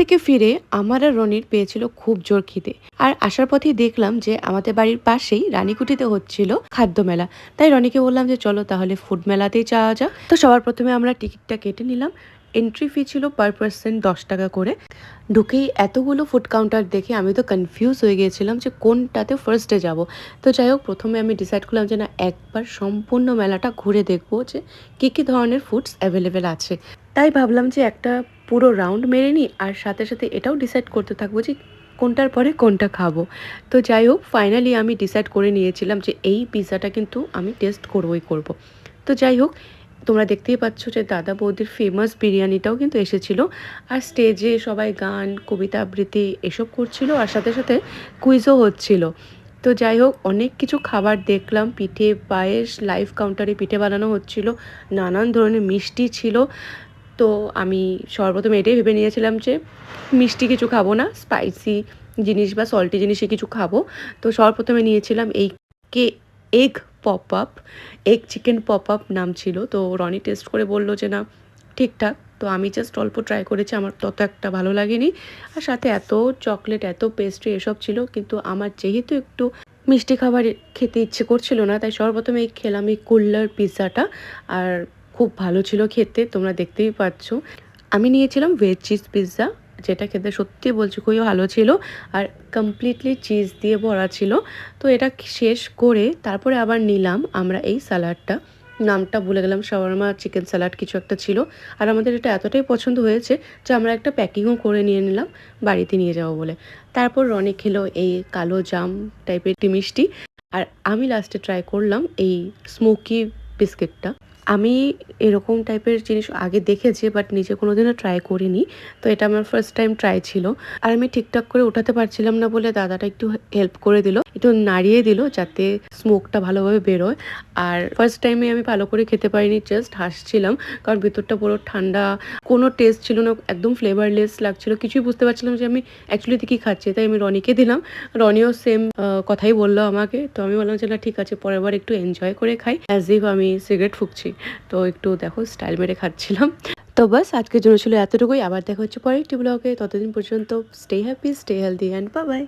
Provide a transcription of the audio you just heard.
থেকে ফিরে আমার আর রনির পেয়েছিল খুব জোর খিদে। আর আসার পথেই দেখলাম যে আমাদের বাড়ির পাশেই রানীকুঠিতে হচ্ছিল খাদ্য মেলা। তাই রনিকে বললাম যে চলো তাহলে ফুড মেলাতেই যাওয়া যাক। তো সবার প্রথমে আমরা টিকিটটা কেটে নিলাম। এন্ট্রি ফি ছিল পার পার্সন 10 টাকা করে। ঢুকেই এতগুলো ফুড কাউন্টার দেখে আমি তো কনফিউজ হয়ে গিয়েছিলাম যে কোনটাতে ফার্স্টে যাব। তো যাই হোক, প্রথমে আমি ডিসাইড করলাম যে না, একবার সম্পূর্ণ মেলাটা ঘুরে দেখবো যে কী কী ধরনের ফুডস অ্যাভেলেবেল আছে। তাই ভাবলাম যে একটা পুরো রাউন্ড মেরে নিই, আর সাথে সাথে এটাও ডিসাইড করতে থাকবো যে কোনটার পরে কোনটা খাবো। তো যাই হোক, ফাইনালি আমি ডিসাইড করে নিয়েছিলাম যে এই পিৎজাটা কিন্তু আমি টেস্ট করবই করব। তো যাই হোক, তোমরা দেখতেই পাচ্ছ যে দাদা বৌদির ফেমাস বিরিয়ানিটাও কিন্তু এসেছিল। আর স্টেজে সবাই গান, কবিতা আবৃত্তি এসব করছিল, আর সাথে সাথে কুইজও হচ্ছিল। তো যাই হোক, অনেক কিছু খাবার দেখলাম। পিঠে, পায়েস, লাইভ কাউন্টারে পিঠে বানানো হচ্ছিল, নানান ধরনের মিষ্টি ছিল। তো আমি সর্বপ্রথম এটাই ভেবে নিয়েছিলাম যে মিষ্টি কিছু খাবো না, স্পাইসি জিনিস বা সল্টি জিনিসই কিছু খাবো। তো সর্বপ্রথমে নিয়েছিলাম এই কে egg pop up, egg chicken pop up নাম ছিল। তো রনি টেস্ট করে বললো যে না, ঠিকঠাক। তো আমি জাস্ট অল্প ট্রাই করেছি, আমার তত একটা ভালো লাগেনি। আর সাথে এত চকলেট, এত পেস্ট্রি এসব ছিল, কিন্তু আমার যেহেতু একটু মিষ্টি খাবার খেতে ইচ্ছে করছিল না, তাই সর্বপ্রথমে এই খেলাম এই কুল্লার পিৎজাটা। আর খুব ভালো ছিল খেতে, তোমরা দেখতেই পাচ্ছ। আমি নিয়েছিলাম ভেজ চিজ পিৎজা, যেটা খেতে সত্যি বলছি খুবই ভালো ছিল, আর কমপ্লিটলি চিজ দিয়ে ভরা ছিল। তো এটা শেষ করে তারপরে আবার নিলাম আমরা এই স্যালাডটা, নামটা ভুলে গেলাম, শাওয়ারমা চিকেন স্যালাড কিছু একটা ছিল। আর আমাদের এটা এতটাই পছন্দ হয়েছে যে আমরা একটা প্যাকিংও করে নিয়ে নিলাম বাড়িতে নিয়ে যাবো বলে। তারপর রনি খেলো এই কালো জাম টাইপের একটি মিষ্টি। আর আমি লাস্টে ট্রাই করলাম এই স্মোকি বিস্কিটটা। আমি এরকম টাইপের জিনিস আগে দেখেছি, বাট নিজে কোনোদিনও ট্রাই করিনি। তো এটা আমার ফার্স্ট টাইম ট্রাই ছিল। আর আমি ঠিকঠাক করে ওঠাতে পারছিলাম না বলে দাদাটা একটু হেল্প করে দিল, একটু নাড়িয়ে দিল যাতে স্মোকটা ভালোভাবে বেরোয়। আর ফার্স্ট টাইমে আমি ভালো করে খেতে পারিনি, জাস্ট হাসছিলাম, কারণ ভিতরটা পুরো ঠান্ডা, কোনো টেস্ট ছিল না, একদম ফ্লেভারলেস লাগছিল, কিছুই বুঝতে পারছিলাম যে আমি অ্যাকচুয়ালি কী খাচ্ছি। তাই আমি রনিকে দিলাম, রনিও সেম কথাই বললো আমাকে। তো আমি বললাম যে না ঠিক আছে, পরের বার একটু এনজয় করে খাই, অ্যাজ ইফ আমি সিগারেট ফুঁকছি। তো একটু দেখো স্টাইল মেরে খাচ্ছিলাম। তো বাস আজকের জন্য ছিল এতটুকুই। আবার দেখা হচ্ছে পরের একটি ব্লগে। ততদিন পর্যন্ত stay happy, stay healthy and bye bye.